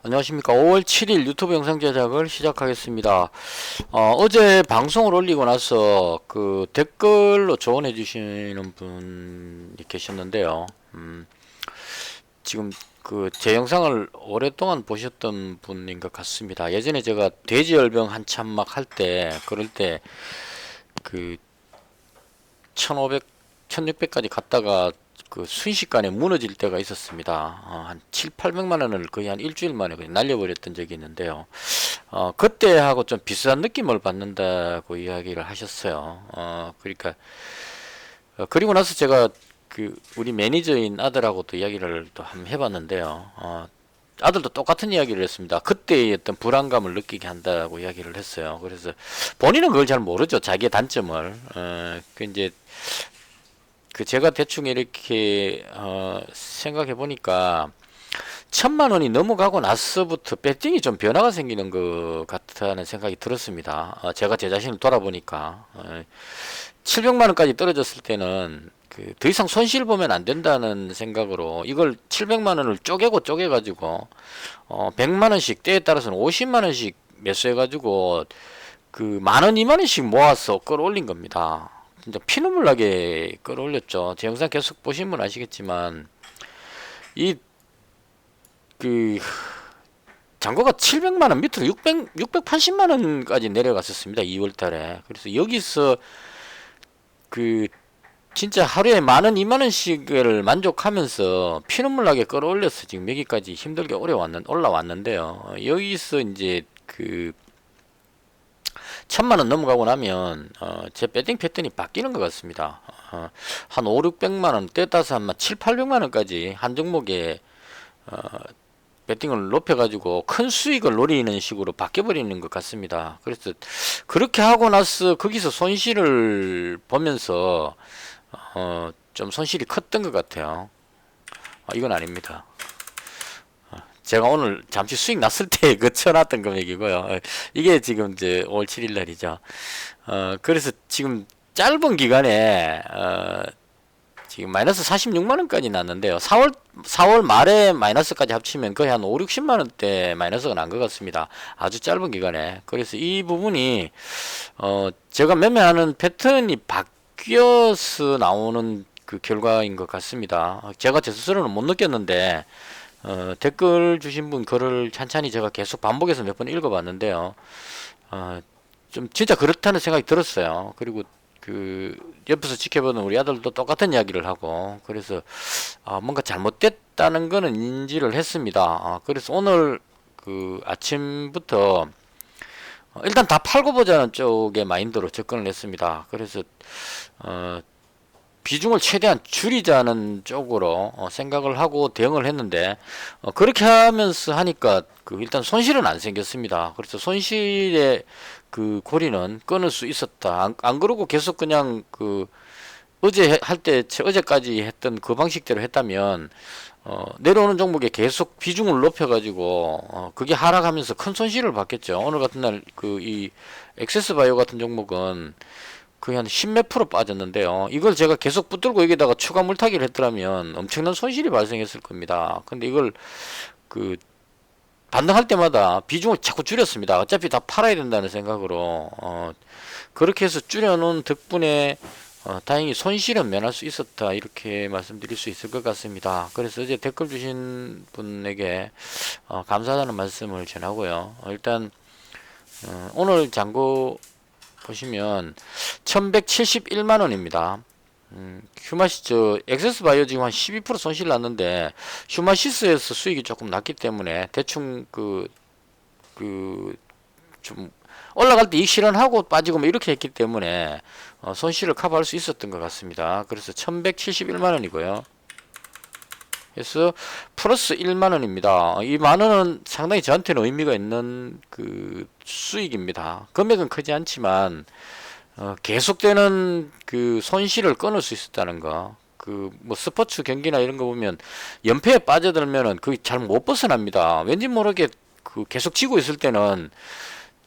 안녕하십니까. 5월 7일 유튜브 영상 제작을 시작하겠습니다. 어제 방송을 올리고 나서 그 댓글로 조언해 주시는 분이 계셨는데요. 지금 그 제 영상을 오랫동안 보셨던 분인 것 같습니다. 예전에 제가 돼지열병 한참 막 할 때, 그럴 때 그 1500, 1600까지 갔다가 그 순식간에 무너질 때가 있었습니다. 한 7, 800만 원을 거의 한 일주일 만에 그냥 날려버렸던 적이 있는데요. 그때하고 좀 비슷한 느낌을 받는다고 이야기를 하셨어요. 그러니까, 그리고 나서 제가 그 우리 매니저인 아들하고도 이야기를 또 한번 해봤는데요. 아들도 똑같은 이야기를 했습니다. 그때의 어떤 불안감을 느끼게 한다고 이야기를 했어요. 그래서 본인은 그걸 잘 모르죠. 자기의 단점을. 그 이제 그 제가 대충 이렇게 생각해 보니까 1000만 원이 넘어가고 나서부터 배팅이 좀 변화가 생기는 것 같다는 생각이 들었습니다. 제가 제 자신을 돌아보니까 700만 원까지 떨어졌을 때는 그 더 이상 손실 보면 안 된다는 생각으로 이걸 700만 원을 쪼개 가지고 100만 원씩 때에 따라서는 50만 원씩 매수해 가지고 그 만 원, 2만 원씩 모아서 끌어올린 겁니다. 진짜 피눈물 나게 끌어올렸죠. 제 영상 계속 보신 분 아시겠지만 이 그 잔고가 700만 원 밑으로 680만 원까지 내려갔었습니다. 2월 달에. 그래서 여기서 그 진짜 하루에 만 원, 2만 원씩을 만족하면서 피눈물 나게 끌어올려서 지금 여기까지 힘들게 올라왔는데요. 여기서 이제 그 1000만 원 넘어가고 나면 제 배팅 패턴이 바뀌는 것 같습니다. 한 5, 600만 원, 때따서 한 7, 800만 원까지 한 종목에 어, 배팅을 높여가지고 큰 수익을 노리는 식으로 바뀌어버리는 것 같습니다. 그래서 그렇게 하고 나서 거기서 손실을 보면서 좀 손실이 컸던 것 같아요. 이건 아닙니다. 제가 오늘 잠시 수익 났을 때 그 쳐놨던 금액이고요. 이게 지금 이제 5월 7일 날이죠. 그래서 지금 짧은 기간에 지금 마이너스 46만 원까지 났는데요. 4월 말에 마이너스까지 합치면 거의 한 5, 60만 원대 마이너스가 난 것 같습니다. 아주 짧은 기간에. 그래서 이 부분이 제가 매매하는 패턴이 바뀌어서 나오는 그 결과인 것 같습니다. 제가 제 스스로는 못 느꼈는데 댓글 주신 분 글을 찬찬히 제가 계속 반복해서 몇 번 읽어봤는데요. 좀 진짜 그렇다는 생각이 들었어요. 그리고 그 옆에서 지켜보는 우리 아들도 똑같은 이야기를 하고 그래서 뭔가 잘못됐다는 거는 인지를 했습니다. 그래서 오늘 그 아침부터 일단 다 팔고 보자는 쪽의 마인드로 접근을 했습니다. 그래서 비중을 최대한 줄이자는 쪽으로 생각을 하고 대응을 했는데 그렇게 하면서 하니까 그 일단 손실은 안 생겼습니다. 그래서 손실의 그 고리는 끊을 수 있었다. 안 그러고 계속 그냥 그 어제 할 때 어제까지 했던 그 방식대로 했다면 내려오는 종목에 계속 비중을 높여가지고 그게 하락하면서 큰 손실을 받겠죠. 오늘 같은 날 그 이 엑세스 바이오 같은 종목은 거의 한 10몇 프로 빠졌는데요. 이걸 제가 계속 붙들고 여기다가 추가 물타기를 했더라면 엄청난 손실이 발생했을 겁니다. 근데 이걸 그 반등할 때마다 비중을 자꾸 줄였습니다. 어차피 다 팔아야 된다는 생각으로 그렇게 해서 줄여놓은 덕분에 다행히 손실은 면할 수 있었다 이렇게 말씀드릴 수 있을 것 같습니다. 그래서 어제 댓글 주신 분에게 감사하다는 말씀을 전하고요. 일단 오늘 잔고 보시면 1171만 원입니다. 휴마시 엑세스 바이오 지금 한 12% 손실 났는데 휴마시스에서 수익이 조금 났기 때문에 대충 좀 올라갈 때 이익 실현하고 빠지고 뭐 이렇게 했기 때문에 손실을 커버할 수 있었던 것 같습니다. 그래서 1171만 원이고요. 그래서 플러스 1만 원입니다. 이 만 원은 상당히 저한테는 의미가 있는 그 수익입니다. 금액은 크지 않지만 계속되는 그 손실을 끊을 수 있었다는 거. 그 뭐 스포츠 경기나 이런 거 보면 연패에 빠져들면은 그게 잘 못 벗어납니다. 왠지 모르게 그 계속 지고 있을 때는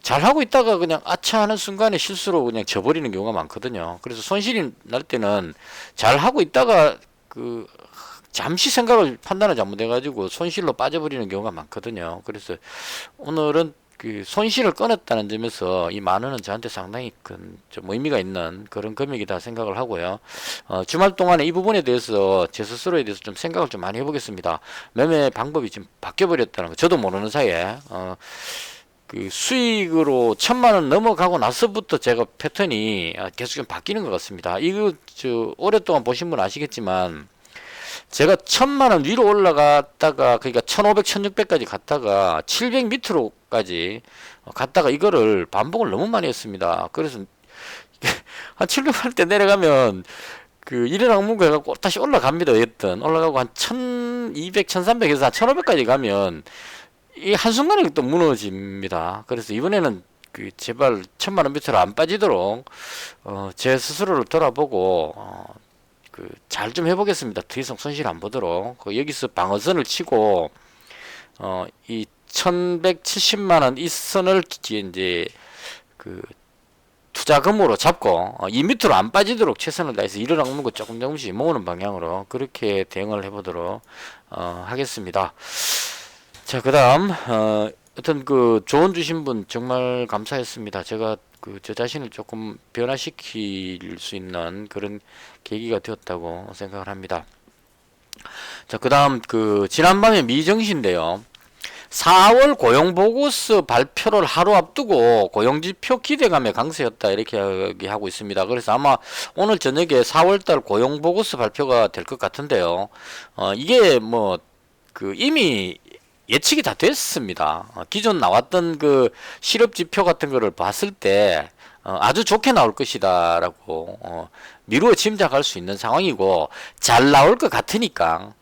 잘 하고 있다가 그냥 아차 하는 순간에 실수로 그냥 져버리는 경우가 많거든요. 그래서 손실이 날 때는 잘 하고 있다가 그 잠시 판단을 잘못해가지고 손실로 빠져버리는 경우가 많거든요. 그래서 오늘은 그 손실을 끊었다는 점에서 이 10,000원은 저한테 상당히 큰 좀 의미가 있는 그런 금액이다 생각을 하고요. 주말 동안에 이 부분에 대해서 제 스스로에 대해서 좀 생각을 좀 많이 해보겠습니다. 매매 방법이 지금 바뀌어버렸다는 거 저도 모르는 사이에 그 수익으로 1,000,000원 넘어가고 나서부터 제가 패턴이 계속 좀 바뀌는 것 같습니다. 이거 오랫동안 보신 분 아시겠지만 제가 1,000,000원 위로 올라갔다가 그러니까 1,500, 1,600까지 갔다가 700 밑으로까지 갔다가 이거를 반복을 너무 많이 했습니다. 그래서 한 700만 때 내려가면 그 일어나문고 해갖고 다시 올라갑니다. 어쨌든 올라가고 한 1,200, 1,300에서 한 1,500까지 가면 이 한순간에 또 무너집니다. 그래서 이번에는 그 제발 1,000,000원 밑으로 안 빠지도록 제 스스로를 돌아보고 그 잘 좀 해보겠습니다. 더 이상 손실 안 보도록 여기서 방어선을 치고 이 1,170만원 이 선을 이제 그 투자금으로 잡고 이 밑으로 안 빠지도록 최선을 다해서 일어나는 거 조금씩 모으는 방향으로 그렇게 대응을 해보도록 하겠습니다. 자, 그다음 어떤 그 조언 주신 분 정말 감사했습니다. 제가 그 저 자신을 조금 변화시킬 수 있는 그런 계기가 되었다고 생각을 합니다. 자, 그다음 그 지난밤에 미정시인데요. 4월 고용보고서 발표를 하루 앞두고 고용지표 기대감에 강세였다 이렇게 하고 있습니다. 그래서 아마 오늘 저녁에 4월달 고용보고서 발표가 될 것 같은데요. 이게 뭐 그 이미 예측이 다 됐습니다. 기존 나왔던 그 실업지표 같은 거를 봤을 때 아주 좋게 나올 것이다 라고 미루어 짐작할 수 있는 상황이고 잘 나올 것 같으니까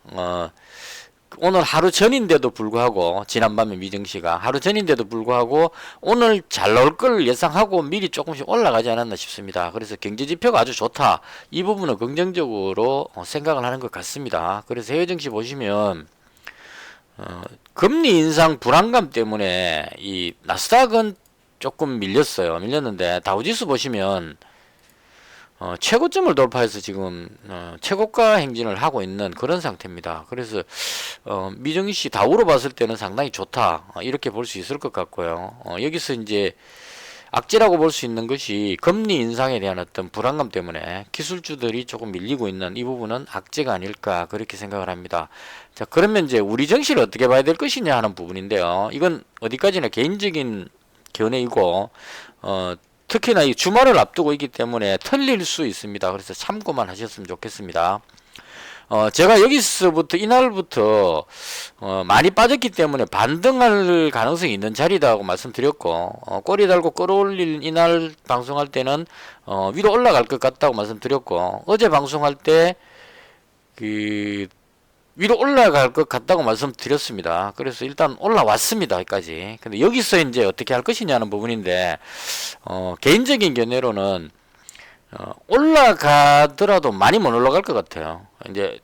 오늘 하루 전인데도 불구하고 지난밤에 미정시가 하루 전인데도 불구하고 오늘 잘 나올 걸 예상하고 미리 조금씩 올라가지 않았나 싶습니다. 그래서 경제지표가 아주 좋다 이 부분은 긍정적으로 생각을 하는 것 같습니다. 그래서 해외 증시 보시면 금리 인상 불안감 때문에 이 나스닥은 조금 밀렸는데 다우지수 보시면 최고점을 돌파해서 지금 최고가 행진을 하고 있는 그런 상태입니다. 그래서 미정시 다우로 봤을 때는 상당히 좋다 이렇게 볼 수 있을 것 같고요. 여기서 이제 악재라고 볼 수 있는 것이 금리 인상에 대한 어떤 불안감 때문에 기술주들이 조금 밀리고 있는 이 부분은 악재가 아닐까 그렇게 생각을 합니다. 자, 그러면 이제 우리 정시를 어떻게 봐야 될 것이냐 하는 부분인데요. 이건 어디까지나 개인적인 견해이고 특히나 이 주말을 앞두고 있기 때문에 틀릴 수 있습니다. 그래서 참고만 하셨으면 좋겠습니다. 제가 여기서부터 이날부터 많이 빠졌기 때문에 반등할 가능성이 있는 자리다고 말씀드렸고 꼬리 달고 끌어올릴 이날 방송할 때는 위로 올라갈 것 같다고 말씀드렸고 어제 방송할 때 그 위로 올라갈 것 같다고 말씀드렸습니다. 그래서 일단 올라왔습니다. 여기까지. 근데 여기서 이제 어떻게 할 것이냐는 부분인데 개인적인 견해로는 올라가더라도 많이 못 올라갈 것 같아요. 이제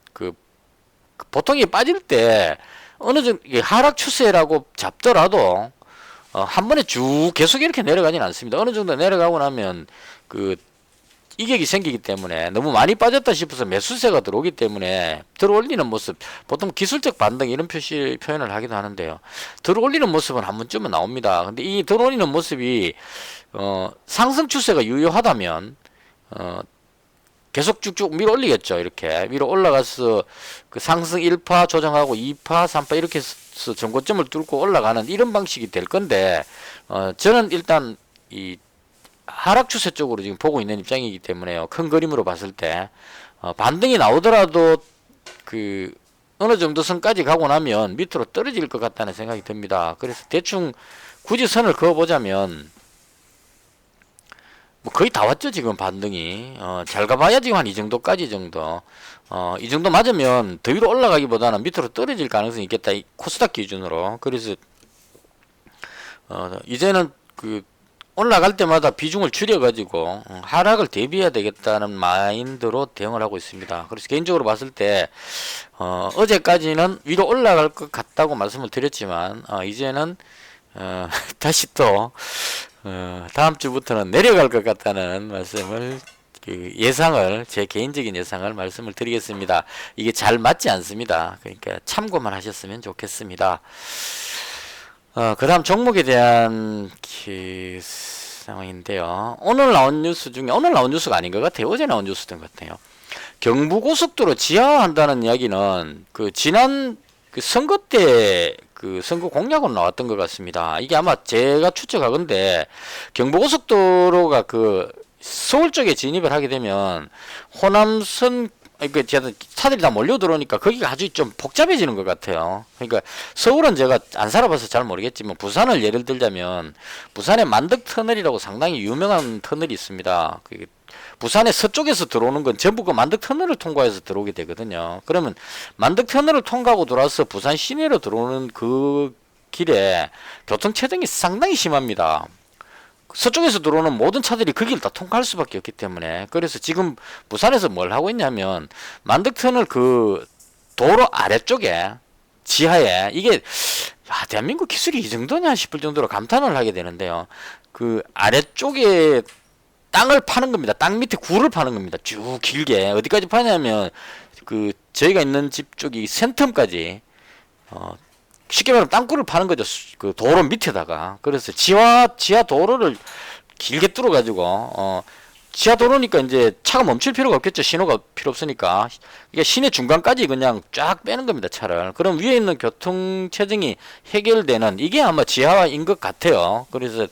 보통 이게 빠질 때 어느 정도 하락 추세라고 잡더라도 한 번에 쭉 계속 이렇게 내려가진 않습니다. 어느 정도 내려가고 나면 이격이 생기기 때문에 너무 많이 빠졌다 싶어서 매수세가 들어오기 때문에 들어올리는 모습 보통 기술적 반등 이런 표현을 하기도 하는데요. 들어올리는 모습은 한 번쯤은 나옵니다. 근데 이 들어올리는 모습이 상승 추세가 유효하다면 계속 쭉쭉 밀어 올리겠죠. 이렇게 밀어 올라가서 그 상승 1파 조정하고 2파 3파 이렇게 해서 전고점을 뚫고 올라가는 이런 방식이 될 건데 저는 일단 이 하락 추세 쪽으로 지금 보고 있는 입장이기 때문에요. 큰 그림으로 봤을 때 반등이 나오더라도 어느 정도 선까지 가고 나면 밑으로 떨어질 것 같다는 생각이 듭니다. 그래서 대충 굳이 선을 그어보자면 뭐 거의 다 왔죠. 지금 반등이 잘 가봐야 지금 한 이 정도까지 정도 이 정도 맞으면 더 위로 올라가기보다는 밑으로 떨어질 가능성이 있겠다. 이 코스닥 기준으로. 그래서 이제는 올라갈 때마다 비중을 줄여가지고 하락을 대비해야 되겠다는 마인드로 대응을 하고 있습니다. 그래서 개인적으로 봤을 때 어제까지는 위로 올라갈 것 같다고 말씀을 드렸지만 이제는 다시 또 다음 주부터는 내려갈 것 같다는 말씀을 그 예상을 제 개인적인 예상을 말씀을 드리겠습니다. 이게 잘 맞지 않습니다. 그러니까 참고만 하셨으면 좋겠습니다. 그다음 종목에 대한 그 상황인데요. 오늘 나온 뉴스 중에 오늘 나온 뉴스가 아닌 것 같아요. 어제 나온 뉴스인 것 같아요. 경부고속도로 지하화한다는 이야기는 그 지난 그 선거 때 그 선거 공약으로 나왔던 것 같습니다. 이게 아마 제가 추측하건데 경부고속도로가 그 서울 쪽에 진입을 하게 되면 호남선 그 차들이 다 몰려 들어오니까 거기가 아주 좀 복잡해지는 것 같아요. 그러니까 서울은 제가 안 살아봐서 잘 모르겠지만 부산을 예를 들자면 부산의 만덕 터널이라고 상당히 유명한 터널이 있습니다. 부산의 서쪽에서 들어오는 건 전부 그 만덕 터널을 통과해서 들어오게 되거든요. 그러면 만덕 터널을 통과하고 들어와서 부산 시내로 들어오는 그 길에 교통체증이 상당히 심합니다. 서쪽에서 들어오는 모든 차들이 그 길 다 통과할 수밖에 없기 때문에 그래서 지금 부산에서 뭘 하고 있냐면 만덕터널 그 도로 아래쪽에 지하에 이게 대한민국 기술이 이 정도냐 싶을 정도로 감탄을 하게 되는데요. 그 아래쪽에 땅을 파는 겁니다. 땅 밑에 굴을 파는 겁니다. 쭉 길게 어디까지 파냐면 그 저희가 있는 집 쪽이 센텀까지 쉽게 말하면 땅굴을 파는 거죠. 그 도로 밑에다가. 그래서 지하 도로를 길게 뚫어 가지고 지하 도로니까 이제 차가 멈출 필요가 없겠죠. 신호가 필요 없으니까. 이게 시내 중간까지 그냥 쫙 빼는 겁니다. 차를. 그럼 위에 있는 교통 체증이 해결되는 이게 아마 지하인 것 같아요. 그래서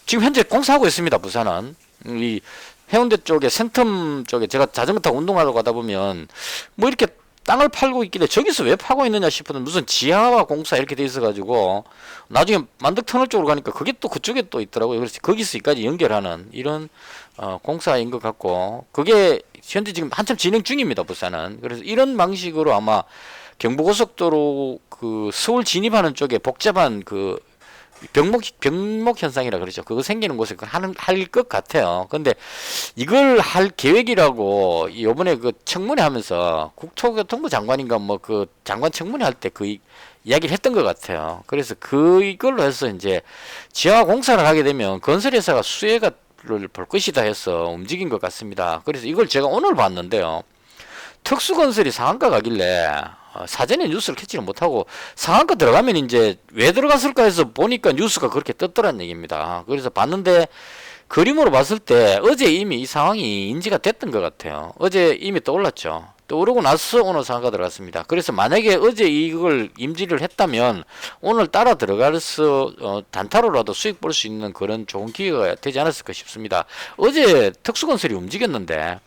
지금 현재 공사하고 있습니다. 부산은. 이 해운대 쪽에 센텀 쪽에 제가 자전거 타고 운동하러 가다 보면 뭐 이렇게 땅을 팔고 있길래 저기서 왜 파고 있느냐 싶어도 무슨 지하화 공사 이렇게 돼 있어가지고 나중에 만덕터널 쪽으로 가니까 그게 또 그쪽에 또 있더라고요. 그래서 거기서까지 연결하는 이런 공사인 것 같고 그게 현재 지금 한참 진행 중입니다. 부산은. 그래서 이런 방식으로 아마 경부고속도로 그 서울 진입하는 쪽에 복잡한 그 병목 현상이라 그러죠. 그거 생기는 곳에 할 것 같아요. 근데 이걸 할 계획이라고 요번에 그 청문회 하면서 국토교통부 장관인가 뭐 그 장관 청문회 할 때 그 이야기를 했던 것 같아요. 그래서 이걸로 해서 이제 지하 공사를 하게 되면 건설회사가 수혜를 볼 것이다 해서 움직인 것 같습니다. 그래서 이걸 제가 오늘 봤는데요. 특수건설이 상한가 가길래 사전에 뉴스를 캐치를 못하고 상한가 들어가면 이제 왜 들어갔을까 해서 보니까 뉴스가 그렇게 떴더란 얘기입니다. 그래서 봤는데 그림으로 봤을 때 어제 이미 이 상황이 인지가 됐던 것 같아요. 어제 이미 떠올랐죠. 떠오르고 나서 오늘 상한가 들어갔습니다. 그래서 만약에 어제 이걸 임지를 했다면 오늘 따라 들어가서 단타로라도 수익 볼 수 있는 그런 좋은 기회가 되지 않았을까 싶습니다. 어제 특수건설이 움직였는데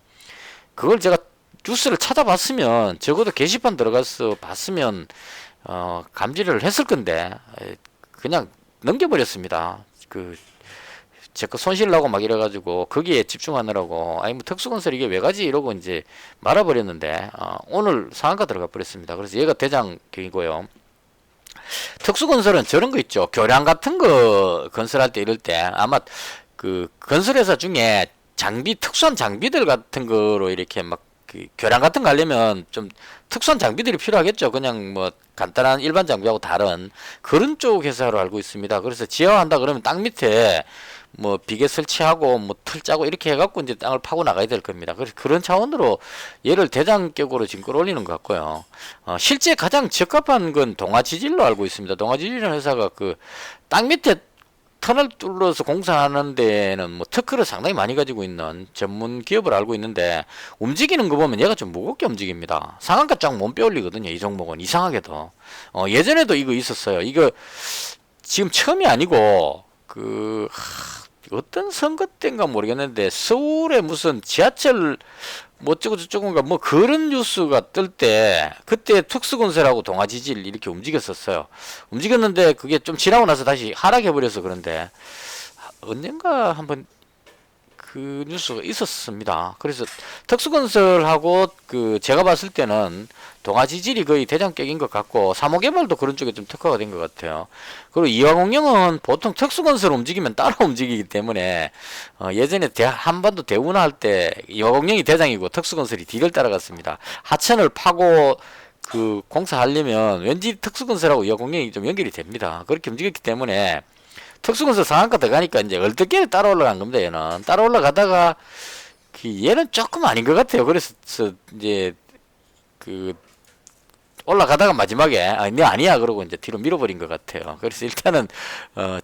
그걸 제가 뉴스를 찾아봤으면 적어도 게시판 들어가서 봤으면 감지를 했을 건데 그냥 넘겨버렸습니다. 제 거 손실 나고 막 이래가지고 거기에 집중하느라고 아니 뭐 특수건설 이게 왜 가지 이러고 이제 말아버렸는데 오늘 상한가 들어가 버렸습니다. 그래서 얘가 대장경이고요. 특수건설은 저런 거 있죠. 교량 같은 거 건설할 때 이럴 때 아마 그 건설회사 중에 특수한 장비들 같은 거로 이렇게 막 교량 같은 거 하려면 좀 특수한 장비들이 필요하겠죠. 그냥 뭐 간단한 일반 장비하고 다른 그런 쪽 회사로 알고 있습니다. 그래서 지하화한다 그러면 땅 밑에 뭐 비계 설치하고 뭐 틀 짜고 이렇게 해갖고 이제 땅을 파고 나가야 될 겁니다. 그래서 그런 차원으로 얘를 대장격으로 지금 끌어올리는 것 같고요. 실제 가장 적합한 건 동아지질로 알고 있습니다. 동아지질이라는 회사가 그 땅 밑에 터널 뚫어서 공사하는 데는 뭐 특허를 상당히 많이 가지고 있는 전문 기업을 알고 있는데 움직이는 거 보면 얘가 좀 무겁게 움직입니다. 상한가 쫙 못 빼올리거든요. 이 종목은 이상하게도 예전에도 이거 있었어요. 이거 지금 처음이 아니고 어떤 선거 때인가 모르겠는데 서울에 무슨 지하철 뭐 어쩌고 저쩌고인가 뭐 그런 뉴스가 뜰 때 그때 특수건설하고 동아지질 이렇게 움직였었어요. 움직였는데 그게 좀 지나고 나서 다시 하락해버려서 그런데 언젠가 한번 그 뉴스가 있었습니다. 그래서 특수건설하고 제가 봤을 때는 동아지질이 거의 대장격인 것 같고 사모개발도 그런 쪽에 좀 특화가 된 것 같아요. 그리고 이화공영은 보통 특수건설 움직이면 따라 움직이기 때문에 예전에 한반도 대운하 할 때 이화공영이 대장이고 특수건설이 뒤를 따라갔습니다. 하천을 파고 공사하려면 왠지 특수건설하고 이화공영이 좀 연결이 됩니다. 그렇게 움직였기 때문에 특수건설 상한가 들어가니까 이제 얼떨결에 따라 올라간 겁니다. 얘는 따라 올라가다가 얘는 조금 아닌 것 같아요. 그래서 이제 그 올라가다가 마지막에 네 아니야 그러고 이제 뒤로 밀어버린 것 같아요. 그래서 일단은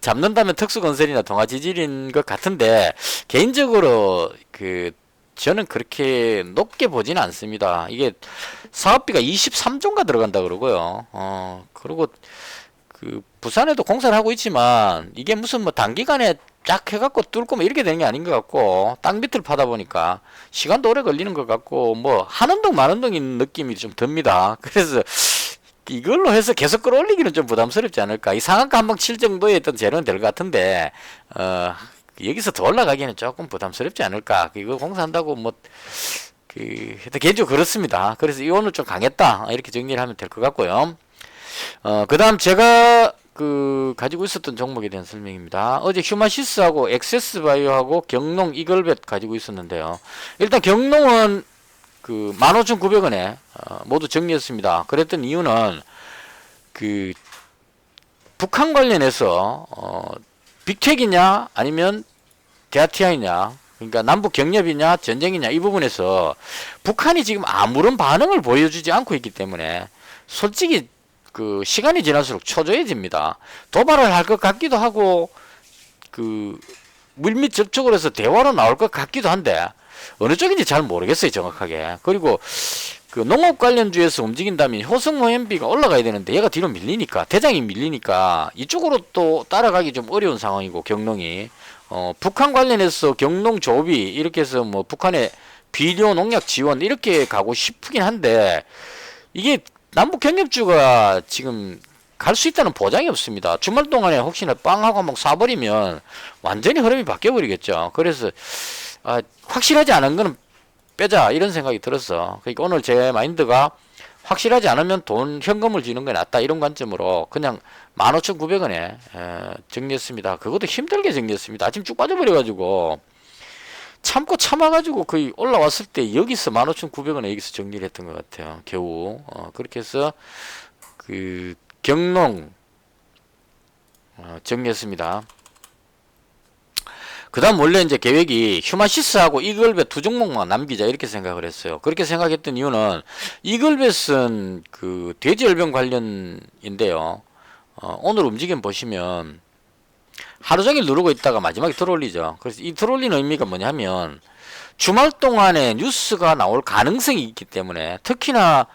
잡는다면 특수건설이나 동아지질인 것 같은데 개인적으로 저는 그렇게 높게 보지는 않습니다. 이게 사업비가 23조가 들어간다 그러고요. 그리고 부산에도 공사를 하고 있지만 이게 무슨 뭐 단기간에 쫙 해갖고 뚫고 뭐 이렇게 되는 게 아닌 것 같고 땅 밑을 파다 보니까 시간도 오래 걸리는 것 같고 뭐 하는 동 마는 동인 느낌이 좀 듭니다. 그래서 이걸로 해서 계속 끌어올리기는 좀 부담스럽지 않을까. 이 상한가 한방 칠 정도의 어떤 재료는 될 것 같은데 여기서 더 올라가기는 조금 부담스럽지 않을까. 이거 공사한다고 뭐 하여튼 개인적으로 그렇습니다. 그래서 이 오늘 좀 강했다 이렇게 정리를 하면 될 것 같고요. 그 다음 제가 가지고 있었던 종목에 대한 설명입니다. 어제 휴마시스하고 엑세스바이오하고 경농 이글벳 가지고 있었는데요. 일단 경농은 15,900원에 모두 정리했습니다. 그랬던 이유는 북한 관련해서 빅텍이냐 아니면 대아티아이냐, 그러니까 남북 경협이냐 전쟁이냐 이 부분에서 북한이 지금 아무런 반응을 보여주지 않고 있기 때문에 솔직히 시간이 지날수록 초조해집니다. 도발을 할 것 같기도 하고 물밑 접촉을 해서 대화로 나올 것 같기도 한데 어느 쪽인지 잘 모르겠어요 정확하게. 그리고 농업 관련주에서 움직인다면 효성모엠비가 올라가야 되는데 얘가 뒤로 밀리니까, 대장이 밀리니까 이쪽으로 또 따라가기 좀 어려운 상황이고, 경농이 북한 관련해서 경농 조비 이렇게 해서 뭐 북한의 비료 농약 지원 이렇게 가고 싶긴 한데 이게 남북 경협주가 지금 갈 수 있다는 보장이 없습니다. 주말 동안에 혹시나 빵하고 막 쏴버리면 완전히 흐름이 바뀌어 버리겠죠. 그래서 확실하지 않은 거는 빼자 이런 생각이 들었어. 그러니까 오늘 제 마인드가 확실하지 않으면 현금을 주는 게 낫다 이런 관점으로 그냥 15,900원에 정리했습니다. 그것도 힘들게 정리했습니다. 아침 쭉 빠져버려가지고 참고 참아가지고 거의 올라왔을 때 여기서 15,900원에 여기서 정리를 했던 것 같아요. 겨우 그렇게 해서 경농 정리했습니다. 그 다음 원래 이제 계획이 휴마시스하고 이글벳 두 종목만 남기자 이렇게 생각을 했어요. 그렇게 생각했던 이유는 이글벳은 돼지열병 관련인데요. 오늘 움직임 보시면 하루 종일 누르고 있다가 마지막에 들어올리죠. 그래서 이 들어올리는 의미가 뭐냐면 주말 동안에 뉴스가 나올 가능성이 있기 때문에, 특히나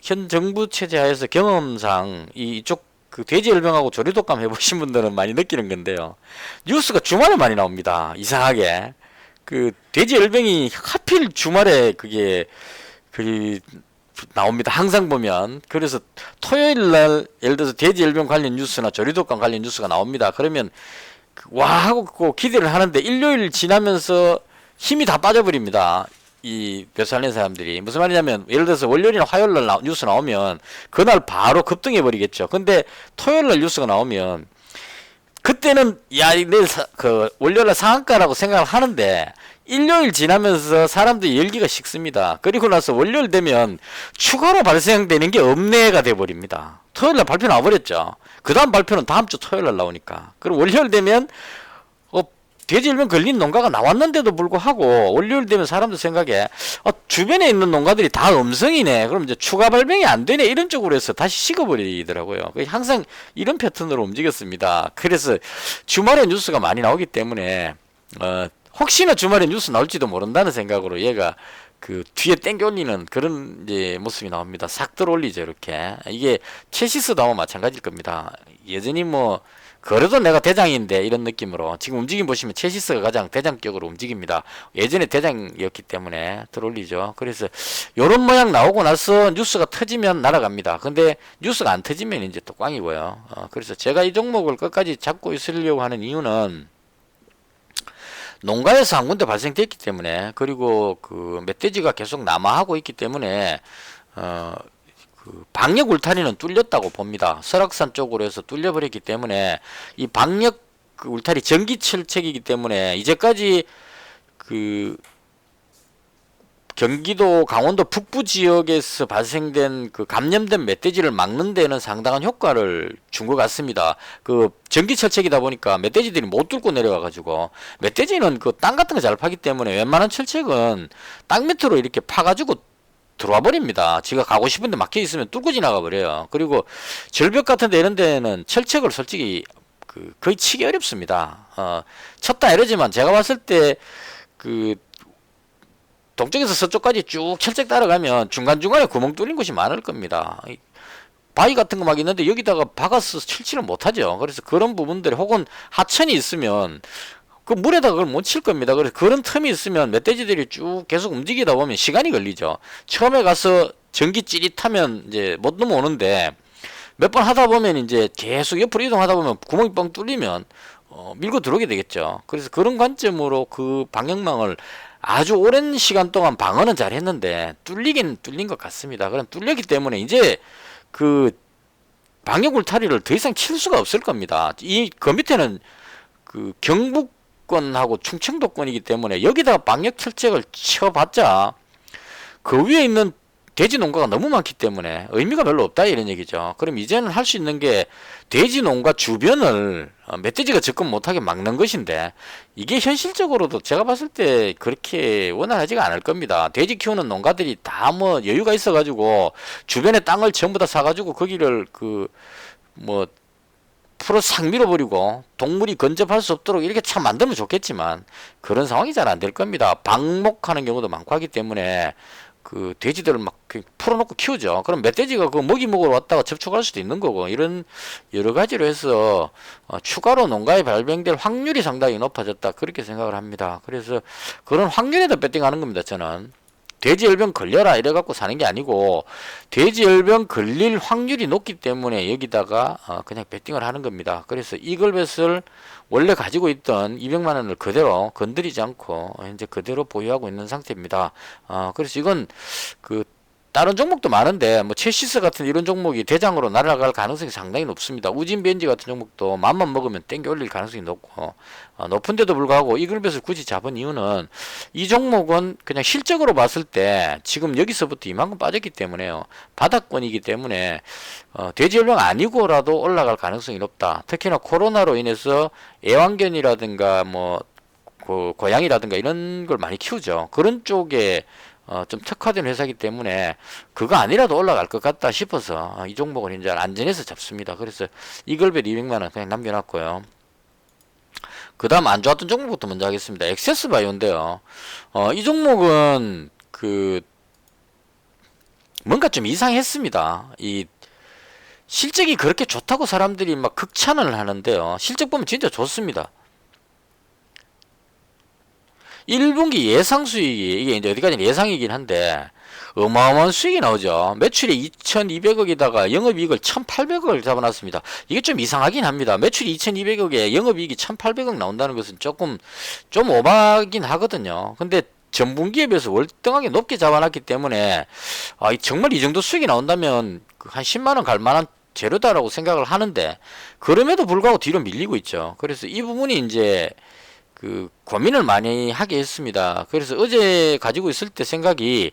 현 정부 체제 하에서 경험상 이쪽 돼지열병하고 조류독감 해보신 분들은 많이 느끼는 건데요. 뉴스가 주말에 많이 나옵니다. 이상하게. 돼지열병이 하필 주말에 그게 나옵니다. 항상 보면. 그래서 토요일날 예를 들어서 돼지열병 관련 뉴스나 조류독감 관련 뉴스가 나옵니다. 그러면 와 하고 기대를 하는데 일요일 지나면서 힘이 다 빠져버립니다. 이 벼슬낸 사람들이. 무슨 말이냐면 예를 들어서 월요일이나 화요일날 뉴스 나오면 그날 바로 급등해 버리겠죠. 근데 토요일날 뉴스가 나오면 그때는 내일 월요일날 상한가라고 생각을 하는데 일요일 지나면서 사람들이 열기가 식습니다. 그리고 나서 월요일 되면 추가로 발생되는 게 없네가 돼버립니다. 토요일날 발표 나와버렸죠. 그 다음 발표는 다음 주 토요일날 나오니까. 그리고 월요일 되면 돼지열병 걸린 농가가 나왔는데도 불구하고 월요일 되면 사람들 생각에 주변에 있는 농가들이 다 음성이네, 그럼 이제 추가 발병이 안 되네, 이런 쪽으로 해서 다시 식어버리더라고요. 항상 이런 패턴으로 움직였습니다. 그래서 주말에 뉴스가 많이 나오기 때문에 혹시나 주말에 뉴스 나올지도 모른다는 생각으로 얘가 뒤에 땡겨 올리는 그런 이제 모습이 나옵니다. 싹 들어 올리죠. 이렇게. 이게 체시스도 아마 마찬가지일 겁니다. 예전이 그래도 내가 대장인데 이런 느낌으로 지금 움직임 보시면 체시스가 가장 대장격으로 움직입니다. 예전에 대장이었기 때문에 들어올리죠. 그래서 요런 모양 나오고 나서 뉴스가 터지면 날아갑니다. 근데 뉴스가 안 터지면 이제 또 꽝이고요. 그래서 제가 이 종목을 끝까지 잡고 있으려고 하는 이유는 농가에서 한 군데 발생됐기 때문에, 그리고 멧돼지가 계속 남아하고 있기 때문에 방역 울타리는 뚫렸다고 봅니다. 설악산 쪽으로 해서 뚫려버렸기 때문에 이 방역 울타리 전기철책이기 때문에 이제까지 경기도 강원도 북부 지역에서 발생된 그 감염된 멧돼지를 막는 데는 상당한 효과를 준 것 같습니다. 그 전기 철책이다 보니까 멧돼지들이 못 뚫고 내려와 가지고, 멧돼지는 그 땅 같은 거 잘 파기 때문에 웬만한 철책은 땅 밑으로 이렇게 파 가지고 들어와 버립니다. 지가 가고 싶은데 막혀 있으면 뚫고 지나가 버려요. 그리고 절벽 같은 데 이런 데는 철책을 솔직히 거의 치기 어렵습니다. 쳤다 이러지만 제가 봤을 때 그 동쪽에서 서쪽까지 쭉 철책 따라가면 중간중간에 구멍 뚫린 곳이 많을 겁니다. 바위 같은 거 막 있는데 여기다가 박아서 칠치를 못하죠. 그래서 그런 부분들이, 혹은 하천이 있으면 그 물에다가 그걸 못 칠 겁니다. 그래서 그런 틈이 있으면 멧돼지들이 쭉 계속 움직이다 보면 시간이 걸리죠. 처음에 가서 전기 찌릿하면 이제 못 넘어오는데, 몇 번 하다 보면 이제 계속 옆으로 이동하다 보면 구멍이 뻥 뚫리면 밀고 들어오게 되겠죠. 그래서 그런 관점으로 그 방역망을 아주 오랜 시간 동안 방어는 잘 했는데 뚫리긴 뚫린 것 같습니다. 그럼 뚫렸기 때문에 이제 그 방역 울타리를 더 이상 칠 수가 없을 겁니다. 그 밑에는 그 경북권하고 충청도권이기 때문에 여기다가 방역 철책을 쳐봤자 그 위에 있는 돼지 농가가 너무 많기 때문에 의미가 별로 없다 이런 얘기죠. 그럼 이제는 할 수 있는 게 돼지 농가 주변을 멧돼지가 접근 못하게 막는 것인데, 이게 현실적으로도 제가 봤을 때 그렇게 원활하지가 않을 겁니다. 돼지 키우는 농가들이 다 뭐 여유가 있어가지고 주변에 땅을 전부 다 사가지고 거기를 풀어 싹 밀어버리고 동물이 근접할 수 없도록 이렇게 참 만들면 좋겠지만 그런 상황이 잘 안 될 겁니다. 방목하는 경우도 많고 하기 때문에 그 돼지들을 막 풀어놓고 키우죠. 그럼 멧돼지가 그 먹이 먹으러 왔다가 접촉할 수도 있는 거고, 이런 여러 가지로 해서 추가로 농가에 발병될 확률이 상당히 높아졌다, 그렇게 생각을 합니다. 그래서 그런 확률에다 배팅하는 겁니다. 저는 돼지열병 걸려라 이래 갖고 사는 게 아니고, 돼지열병 걸릴 확률이 높기 때문에 여기다가 그냥 배팅을 하는 겁니다. 그래서 이글벳을 원래 가지고 있던 200만 원을 그대로 건드리지 않고 현재 그대로 보유하고 있는 상태입니다. 그래서 이건 그 다른 종목도 많은데 뭐 체시스 같은 이런 종목이 대장으로 날아갈 가능성이 상당히 높습니다. 우진벤지 같은 종목도 맘만 먹으면 땡겨 올릴 가능성이 높고, 높은데도 불구하고 이글벳을 굳이 잡은 이유는 이 종목은 그냥 실적으로 봤을 때 지금 여기서부터 이만큼 빠졌기 때문에요. 바닥권이기 때문에 돼지열병 아니고라도 올라갈 가능성이 높다. 특히나 코로나로 인해서 애완견이라든가 그 고양이라든가 이런 걸 많이 키우죠. 그런 쪽에 좀 특화된 회사이기 때문에 그거 아니라도 올라갈 것 같다 싶어서 이 종목을 이제 안전해서 잡습니다. 그래서 이글벳 200만원 그냥 남겨놨고요. 그 다음 안 좋았던 종목부터 먼저 하겠습니다. 액세스바이오인데요. 이 종목은 뭔가 좀 이상했습니다. 이 실적이 그렇게 좋다고 사람들이 막 극찬을 하는데요. 실적 보면 진짜 좋습니다. 1분기 예상 수익이, 이게 이제 어디까지는 예상이긴 한데 어마어마한 수익이 나오죠. 매출이 2200억에다가 영업이익을 1800억을 잡아놨습니다. 이게 좀 이상하긴 합니다. 매출이 2200억에 영업이익이 1800억 나온다는 것은 조금 좀 오바긴 하거든요. 근데 전분기에 비해서 월등하게 높게 잡아놨기 때문에 정말 이 정도 수익이 나온다면 한 10만원 갈 만한 재료다라고 생각을 하는데, 그럼에도 불구하고 뒤로 밀리고 있죠. 그래서 이 부분이 이제 고민을 많이 하게 했습니다. 그래서 어제 가지고 있을 때 생각이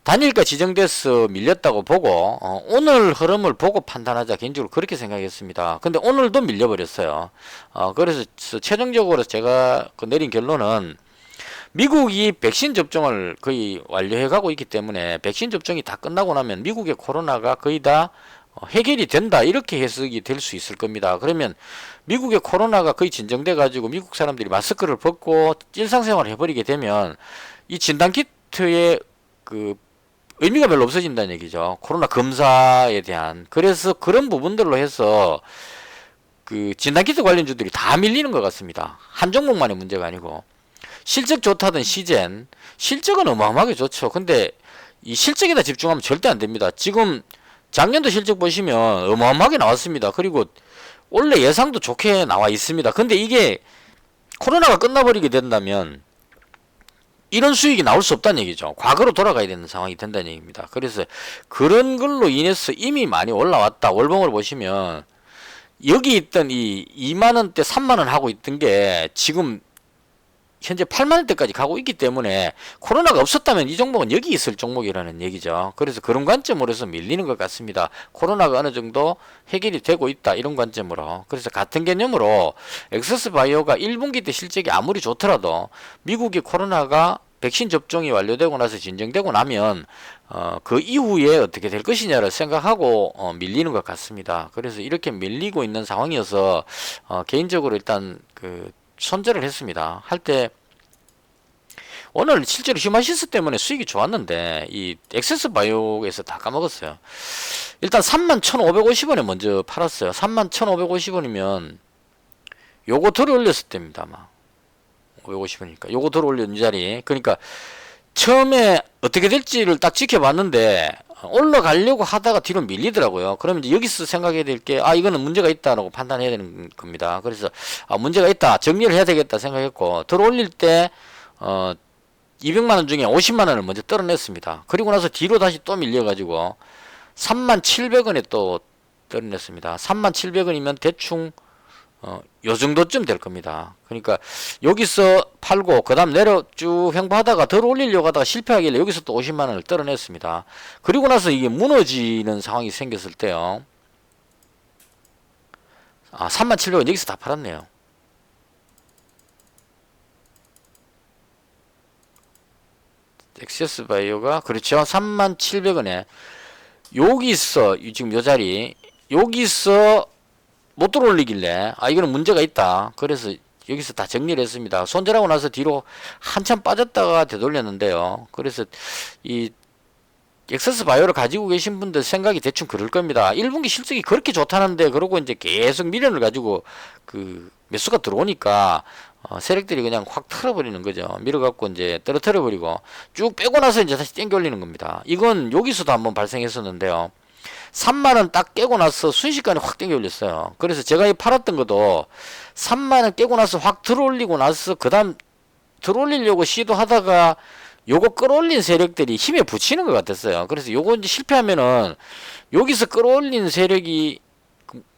단일가 지정돼서 밀렸다고 보고 오늘 흐름을 보고 판단하자, 개인적으로 그렇게 생각했습니다. 근데 오늘도 밀려버렸어요. 그래서 최종적으로 제가 내린 결론은 미국이 백신 접종을 거의 완료해 가고 있기 때문에 백신 접종이 다 끝나고 나면 미국의 코로나가 거의 다 해결이 된다, 이렇게 해석이 될 수 있을 겁니다. 그러면 미국의 코로나가 거의 진정돼 가지고 미국 사람들이 마스크를 벗고 일상생활을 해버리게 되면 이 진단키트의 의미가 별로 없어진다는 얘기죠. 코로나 검사에 대한. 그래서 그런 부분들로 해서 진단키트 관련주들이 다 밀리는 것 같습니다. 한 종목만의 문제가 아니고. 실적 좋다던 시젠, 실적은 어마어마하게 좋죠. 근데 이 실적에다 집중하면 절대 안 됩니다. 지금 작년도 실적 보시면 어마어마하게 나왔습니다. 그리고 원래 예상도 좋게 나와 있습니다. 근데 이게 코로나가 끝나버리게 된다면 이런 수익이 나올 수 없다는 얘기죠. 과거로 돌아가야 되는 상황이 된다는 얘기입니다. 그래서 그런 걸로 인해서 이미 많이 올라왔다. 월봉을 보시면 여기 있던 이 2만원대 3만원 하고 있던 게 지금 현재 8만 원대까지 가고 있기 때문에 코로나가 없었다면 이 종목은 여기 있을 종목이라는 얘기죠. 그래서 그런 관점으로 해서 밀리는 것 같습니다. 코로나가 어느 정도 해결이 되고 있다 이런 관점으로. 그래서 같은 개념으로 엑서스바이오가 1분기 때 실적이 아무리 좋더라도 미국의 코로나가 백신 접종이 완료되고 나서 진정되고 나면 그 이후에 어떻게 될 것이냐를 생각하고 밀리는 것 같습니다. 그래서 이렇게 밀리고 있는 상황이어서 개인적으로 일단 그 손절을 했습니다. 할 때 오늘 실제로 휴마시스 때문에 수익이 좋았는데 이 엑세스바이오에서 다 까먹었어요. 일단 31,550원에 먼저 팔았어요. 31,550원이면 요거 들어 올렸을 때입니다. 아마 550원이니까 요거 들어 올린 자리. 그러니까 처음에 어떻게 될지를 딱 지켜봤는데 올라가려고 하다가 뒤로 밀리더라고요. 그러면 이제 여기서 생각해야 될 게 이거는 문제가 있다라고 판단해야 되는 겁니다. 그래서 문제가 있다, 정리를 해야 되겠다 생각했고 들어 올릴 때 200만원 중에 50만원을 먼저 떨어냈습니다. 그리고 나서 뒤로 다시 또 밀려가지고 37,700원에 또 떨어냈습니다. 37,700원이면 대충 요 정도쯤 될 겁니다. 그러니까 여기서 팔고 그 다음 내려 쭉 횡보하다가 덜 올리려고 하다가 실패하길래 여기서 또 50만원을 떨어냈습니다. 그리고 나서 이게 무너지는 상황이 생겼을 때요. 37,000원 여기서 다 팔았네요. 엑세스바이오가 그렇죠. 37,000원에 여기서 지금 요 자리 여기서 못 들어올리길래 이거는 문제가 있다. 그래서 여기서 다 정리를 했습니다. 손절하고 나서 뒤로 한참 빠졌다가 되돌렸는데요. 그래서 이 엑세스바이오를 가지고 계신 분들 생각이 대충 그럴 겁니다. 1분기 실적이 그렇게 좋다는데 그러고 이제 계속 미련을 가지고 그 매수가 들어오니까 세력들이 그냥 확 털어버리는 거죠. 밀어갖고 이제 떨어뜨려 버리고 쭉 빼고 나서 이제 다시 땡겨 올리는 겁니다. 이건 여기서도 한번 발생했었는데요. 3만원 딱 깨고 나서 순식간에 확 땡겨 올렸어요. 그래서 제가 이 팔았던 것도 3만원 깨고 나서 확 들어올리고 나서 그 다음 들어올리려고 시도하다가 요거 끌어올린 세력들이 힘에 붙이는 것 같았어요. 그래서 요거 이제 실패하면은 여기서 끌어올린 세력이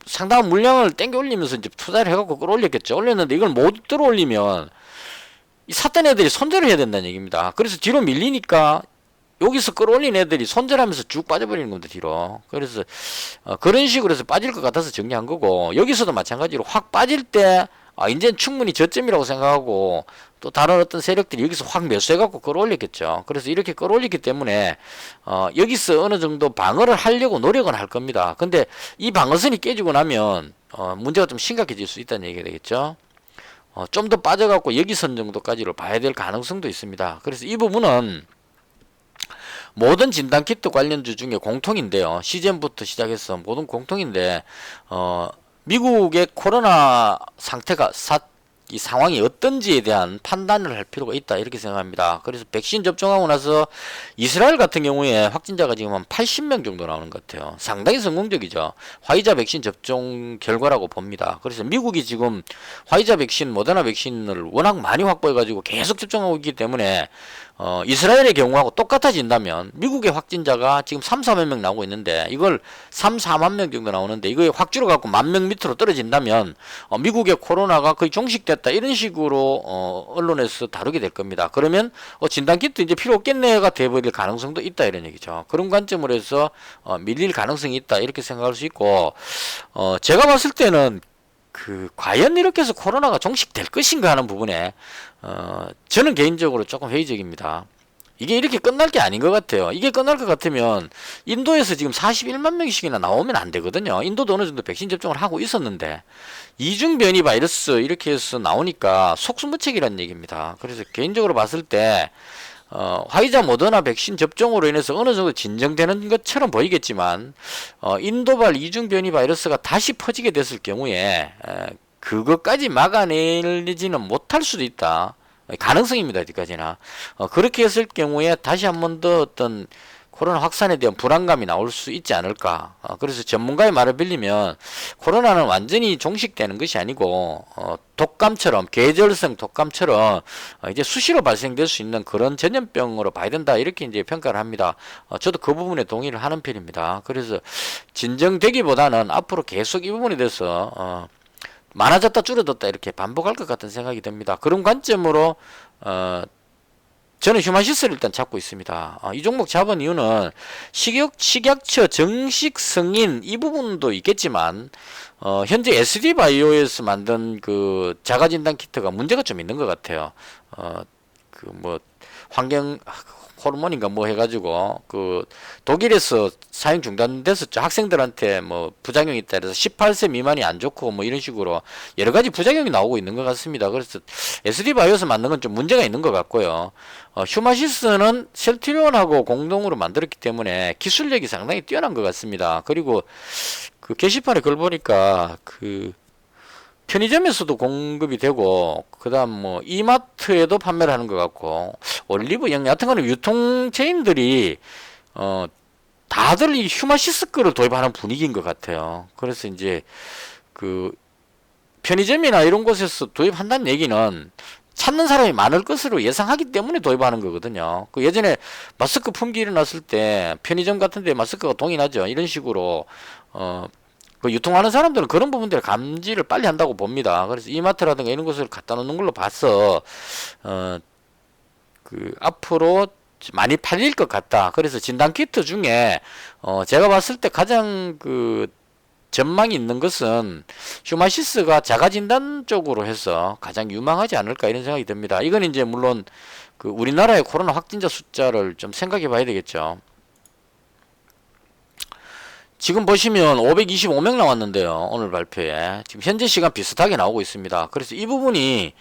상당한 물량을 땡겨 올리면서 이제 투자를 해갖고 끌어올렸겠죠. 올렸는데 이걸 못 들어올리면 이 샀던 애들이 손절을 해야 된다는 얘기입니다. 그래서 뒤로 밀리니까 여기서 끌어올린 애들이 손절하면서 쭉 빠져버리는 겁니다. 뒤로. 그래서 그런 식으로 해서 빠질 것 같아서 정리한 거고, 여기서도 마찬가지로 확 빠질 때 이제는 충분히 저점이라고 생각하고 또 다른 어떤 세력들이 여기서 확 매수해갖고 끌어올렸겠죠. 그래서 이렇게 끌어올렸기 때문에 여기서 어느 정도 방어를 하려고 노력은 할 겁니다. 근데 이 방어선이 깨지고 나면 문제가 좀 심각해질 수 있다는 얘기가 되겠죠. 좀 더 빠져갖고 여기선 정도까지를 봐야 될 가능성도 있습니다. 그래서 이 부분은 모든 진단키트 관련주 중에 공통인데요. 시젠부터 시작해서 모든 공통인데 미국의 코로나 상태가 이 상황이 어떤지에 대한 판단을 할 필요가 있다 이렇게 생각합니다. 그래서 백신 접종하고 나서 이스라엘 같은 경우에 확진자가 지금 한 80명 정도 나오는 것 같아요. 상당히 성공적이죠. 화이자 백신 접종 결과라고 봅니다. 그래서 미국이 지금 화이자 백신, 모더나 백신을 워낙 많이 확보해 가지고 계속 접종하고 있기 때문에 이스라엘의 경우하고 똑같아진다면 미국의 확진자가 지금 3, 4만 명 나오고 있는데 이걸 3, 4만 명 정도 나오는데 이거 확 줄어갖고 10,000명 밑으로 떨어진다면 미국의 코로나가 거의 종식됐다 이런 식으로 언론에서 다루게 될 겁니다. 그러면 진단키트 이제 필요 없겠네가 돼버릴 가능성도 있다 이런 얘기죠. 그런 관점으로 해서 밀릴 가능성이 있다 이렇게 생각할 수 있고 제가 봤을 때는 과연 이렇게 해서 코로나가 종식될 것인가 하는 부분에 저는 개인적으로 조금 회의적입니다. 이게 이렇게 끝날 게 아닌 것 같아요. 이게 끝날 것 같으면 인도에서 지금 41만 명씩이나 나오면 안 되거든요. 인도도 어느 정도 백신 접종을 하고 있었는데 이중 변이 바이러스 이렇게 해서 나오니까 속수무책이라는 얘기입니다. 그래서 개인적으로 봤을 때 화이자 모더나 백신 접종으로 인해서 어느 정도 진정되는 것처럼 보이겠지만 인도발 이중 변이 바이러스가 다시 퍼지게 됐을 경우에 그것까지 막아내지는 못할 수도 있다. 가능성입니다. 어디까지나. 그렇게 했을 경우에 다시 한 번 더 어떤 코로나 확산에 대한 불안감이 나올 수 있지 않을까. 그래서 전문가의 말을 빌리면 코로나는 완전히 종식되는 것이 아니고 독감처럼 계절성 독감처럼 이제 수시로 발생될 수 있는 그런 전염병으로 봐야 된다 이렇게 이제 평가를 합니다. 저도 그 부분에 동의를 하는 편입니다. 그래서 진정되기보다는 앞으로 계속 이 부분에 대해서 많아졌다 줄어들었다 이렇게 반복할 것 같은 생각이 듭니다. 그런 관점으로 저는 휴마시스를 일단 잡고 있습니다. 이 종목 잡은 이유는 식약처 정식 승인 이 부분도 있겠지만 현재 SD바이오에서 만든 그 자가진단 키트가 문제가 좀 있는 것 같아요. 그 뭐 환경 호르몬인가 뭐 해가지고 그 독일에서 사용 중단됐었죠. 학생들한테 뭐 부작용이 있다 그래서 18세 미만이 안 좋고 뭐 이런 식으로 여러 가지 부작용이 나오고 있는 것 같습니다. 그래서 SD바이오에서 만든 건 좀 문제가 있는 것 같고요. 휴마시스는 셀트리온하고 공동으로 만들었기 때문에 기술력이 상당히 뛰어난 것 같습니다. 그리고 그 게시판에 글 보니까 그 편의점에서도 공급이 되고 그다음 뭐 이마트에도 판매를 하는 것 같고 올리브 영 같은 거는 유통체인들이 다들 이 휴마시스 거를 도입하는 분위기인 것 같아요. 그래서 이제 그 편의점이나 이런 곳에서 도입한다는 얘기는 찾는 사람이 많을 것으로 예상하기 때문에 도입하는 거거든요. 그 예전에 마스크 품귀 일어났을 때 편의점 같은 데 마스크가 동일하죠. 이런 식으로 그 유통하는 사람들은 그런 부분들을 감지를 빨리 한다고 봅니다. 그래서 이마트라든가 이런 곳을 갖다 놓는 걸로 봐서 그 앞으로 많이 팔릴 것 같다. 그래서 진단 키트 중에 제가 봤을 때 가장 그 전망이 있는 것은 휴마시스가 자가진단 쪽으로 해서 가장 유망하지 않을까 이런 생각이 듭니다. 이건 이제 물론 그 우리나라의 코로나 확진자 숫자를 좀 생각해 봐야 되겠죠. 지금 보시면 525명 나왔는데요. 오늘 발표에. 지금 현재 시간 비슷하게 나오고 있습니다. 그래서 이 부분이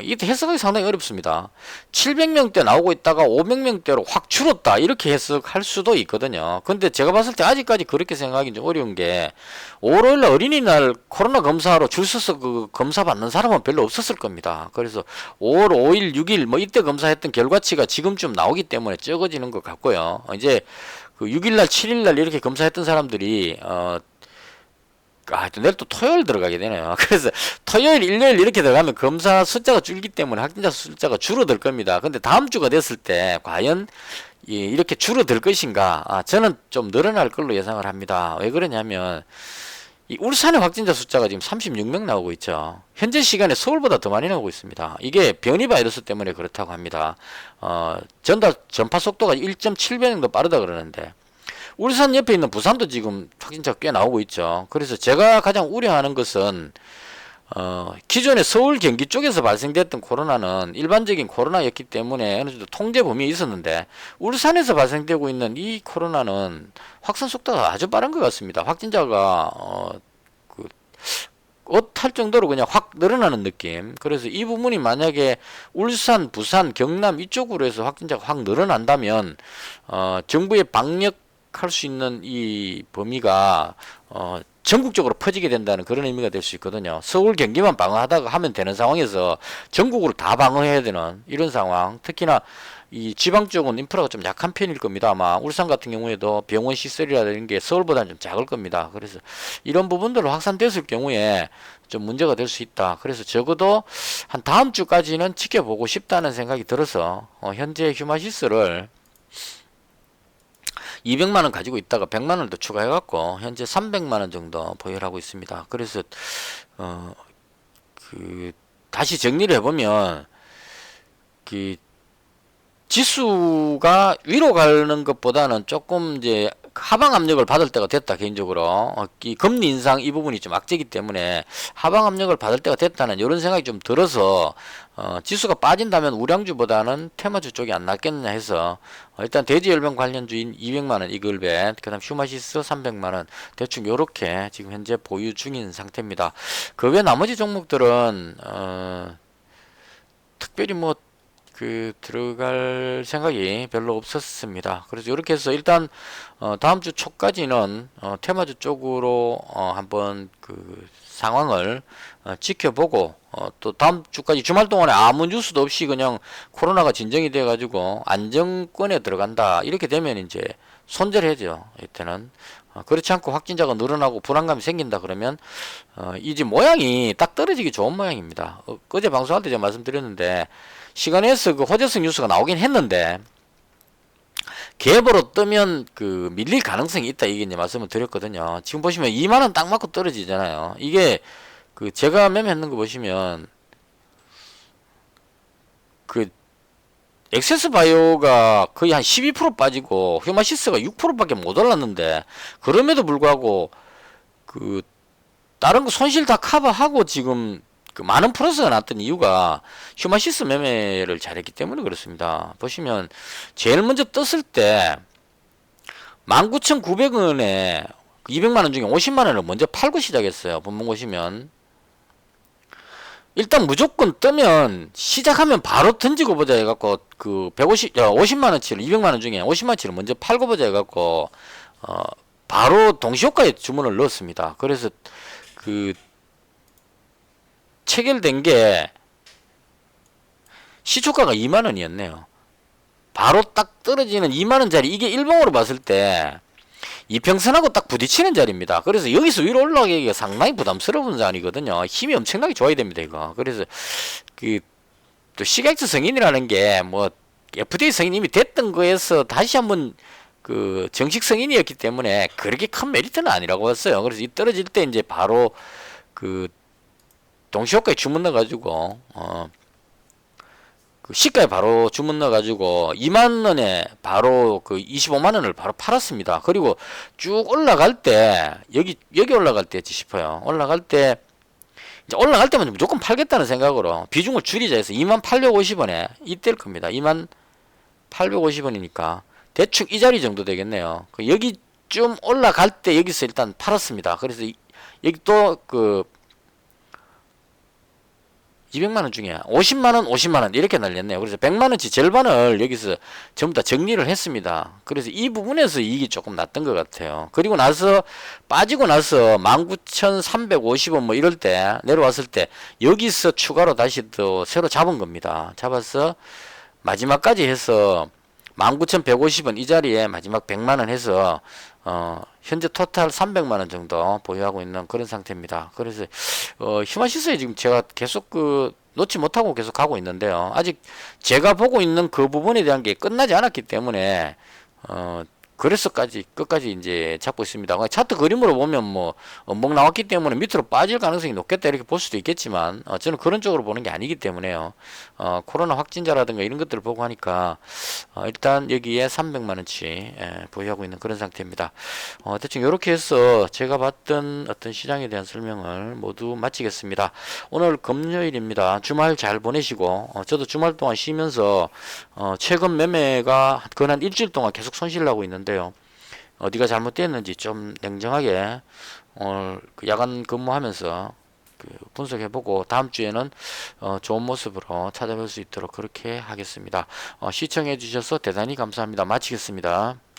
이때 해석하기 상당히 어렵습니다. 700명대 나오고 있다가 500명대로 확 줄었다 이렇게 해석할 수도 있거든요. 근데 제가 봤을 때 아직까지 그렇게 생각하기 좀 어려운 게 5월 5일날 어린이날 코로나 검사로 줄 서서 그 검사 받는 사람은 별로 없었을 겁니다. 그래서 5월 5일 6일 뭐 이때 검사했던 결과치가 지금쯤 나오기 때문에 적어지는 것 같고요. 이제 그 6일날 7일날 이렇게 검사했던 사람들이 내일 또 토요일 들어가게 되네요. 그래서 토요일, 일요일 이렇게 들어가면 검사 숫자가 줄기 때문에 확진자 숫자가 줄어들 겁니다. 근데 다음 주가 됐을 때 과연 이렇게 줄어들 것인가? 저는 좀 늘어날 걸로 예상을 합니다. 왜 그러냐면 이 울산의 확진자 숫자가 지금 36명 나오고 있죠. 현재 시간에 서울보다 더 많이 나오고 있습니다. 이게 변이 바이러스 때문에 그렇다고 합니다. 전파 속도가 1.7배 정도 빠르다 그러는데 울산 옆에 있는 부산도 지금 확진자가 꽤 나오고 있죠. 그래서 제가 가장 우려하는 것은 기존에 서울 경기 쪽에서 발생됐던 코로나는 일반적인 코로나였기 때문에 어느 정도 통제 범위에 있었는데 울산에서 발생되고 있는 이 코로나는 확산 속도가 아주 빠른 것 같습니다. 확진자가 어할 정도로 그냥 확 늘어나는 느낌. 그래서 이 부분이 만약에 울산, 부산, 경남 이쪽으로 해서 확진자가 확 늘어난다면 정부의 방역할 수 있는 이 범위가 전국적으로 퍼지게 된다는 그런 의미가 될 수 있거든요. 서울, 경기만 방어하다가 하면 되는 상황에서 전국으로 다 방어해야 되는 이런 상황. 특히나 이 지방 쪽은 인프라가 좀 약한 편일 겁니다. 아마 울산 같은 경우에도 병원 시설이라는 게 서울보다는 좀 작을 겁니다. 그래서 이런 부분들로 확산됐을 경우에 좀 문제가 될 수 있다. 그래서 적어도 한 다음 주까지는 지켜보고 싶다는 생각이 들어서 현재 휴마시스를 200만원 가지고 있다가 100만원 더 추가해갖고 현재 300만원 정도 보유를 하고 있습니다. 그래서 다시 정리를 해보면 지수가 위로 가는 것보다는 조금 이제 하방 압력을 받을 때가 됐다. 개인적으로 이 금리 인상 이 부분이 좀 악재이기 때문에 하방 압력을 받을 때가 됐다는 이런 생각이 좀 들어서 지수가 빠진다면 우량주보다는 테마주 쪽이 안 낫겠느냐 해서 일단 대지열병 관련주인 200만원 이글벳, 그 다음 휴마시스 300만원 대충 요렇게 지금 현재 보유 중인 상태입니다. 그 외 나머지 종목들은 특별히 뭐 들어갈 생각이 별로 없었습니다. 그래서 이렇게 해서 일단 다음 주 초까지는 테마주 쪽으로 한번 상황을 지켜보고 또 다음 주까지 주말 동안에 아무 뉴스도 없이 그냥 코로나가 진정이 돼 가지고 안정권에 들어간다 이렇게 되면 이제 손절해야죠. 이때는 그렇지 않고 확진자가 늘어나고 불안감이 생긴다 그러면 이제 모양이 딱 떨어지기 좋은 모양입니다. 어제 방송할 때 제가 말씀드렸는데 시간에서 그 호재성 뉴스가 나오긴 했는데 갭으로 뜨면 밀릴 가능성이 있다 이게 이제 말씀을 드렸거든요. 지금 보시면 2만원 딱 맞고 떨어지잖아요. 이게 그 제가 매매했는 거 보시면 그 엑세스 바이오가 거의 한 12% 빠지고 휴마시스가 6%밖에 못 올랐는데 그럼에도 불구하고 그 다른 거 손실 다 커버하고 지금 그 많은 플러스가 났던 이유가 휴마시스 매매를 잘했기 때문에 그렇습니다. 보시면 제일 먼저 떴을 때 19,900원에 200만원 중에 50만원을 먼저 팔고 시작했어요. 본문 보시면 일단 무조건 뜨면 시작하면 바로 던지고 보자 해갖고 그 50만원치를 200만원 중에 50만원치를 먼저 팔고 보자 해갖고 바로 동시효과에 주문을 넣었습니다. 그래서 그 체결된 게 시초가가 2만원이었네요. 바로 딱 떨어지는 2만원짜리 이게 일봉으로 봤을 때 이평선하고 딱 부딪히는 자리입니다. 그래서 여기서 위로 올라가기가 상당히 부담스러운 자리거든요. 힘이 엄청나게 좋아야 됩니다, 이거. 그래서 그 또 CX 승인이라는 게 뭐 FDA 승인 이미 됐던 거에서 다시 한번 그 정식 승인이었기 때문에 그렇게 큰 메리트는 아니라고 했어요. 그래서 이 떨어질 때 이제 바로 그 동시효과에 주문 넣어가지고 그 시가에 바로 주문 넣어가지고 2만원에 바로 그 25만원을 바로 팔았습니다. 그리고 쭉 올라갈 때 여기 올라갈 때였지 싶어요. 올라갈 때 이제 올라갈 때만 무조건 팔겠다는 생각으로 비중을 줄이자 해서 2850원에 이때일 겁니다. 2850원이니까 대충 이 자리 정도 되겠네요. 여기쯤 올라갈 때 여기서 일단 팔았습니다. 그래서 여기 또그 200만원 중에 50만원 50만원 이렇게 날렸네요. 그래서 100만원치 절반을 여기서 전부 다 정리를 했습니다. 그래서 이 부분에서 이익이 조금 났던 것 같아요. 그리고 나서 빠지고 나서 19,350원 뭐 이럴 때 내려왔을 때 여기서 추가로 다시 또 새로 잡은 겁니다. 잡아서 마지막까지 해서 19,150원 이 자리에 마지막 100만원 해서 현재 토탈 300만원 정도 보유하고 있는 그런 상태입니다. 그래서 휴마시스에 지금 제가 계속 놓지 못하고 계속 가고 있는데요. 아직 제가 보고 있는 그 부분에 대한 게 끝나지 않았기 때문에 그래서 끝까지 이제 잡고 있습니다. 차트 그림으로 보면 뭐 엄목 나왔기 때문에 밑으로 빠질 가능성이 높겠다 이렇게 볼 수도 있겠지만 저는 그런 쪽으로 보는 게 아니기 때문에요. 코로나 확진자라든가 이런 것들을 보고 하니까 일단 여기에 300만원치 보유하고 있는 그런 상태입니다. 대충 이렇게 해서 제가 봤던 어떤 시장에 대한 설명을 모두 마치겠습니다. 오늘 금요일입니다. 주말 잘 보내시고 저도 주말 동안 쉬면서 최근 매매가 거의 한 일주일 동안 계속 손실 나고 있는데요. 어디가 잘못됐는지 좀 냉정하게 오늘 그 야간 근무하면서 분석해보고 다음 주에는 좋은 모습으로 찾아뵐 수 있도록 그렇게 하겠습니다. 시청해 주셔서 대단히 감사합니다. 마치겠습니다.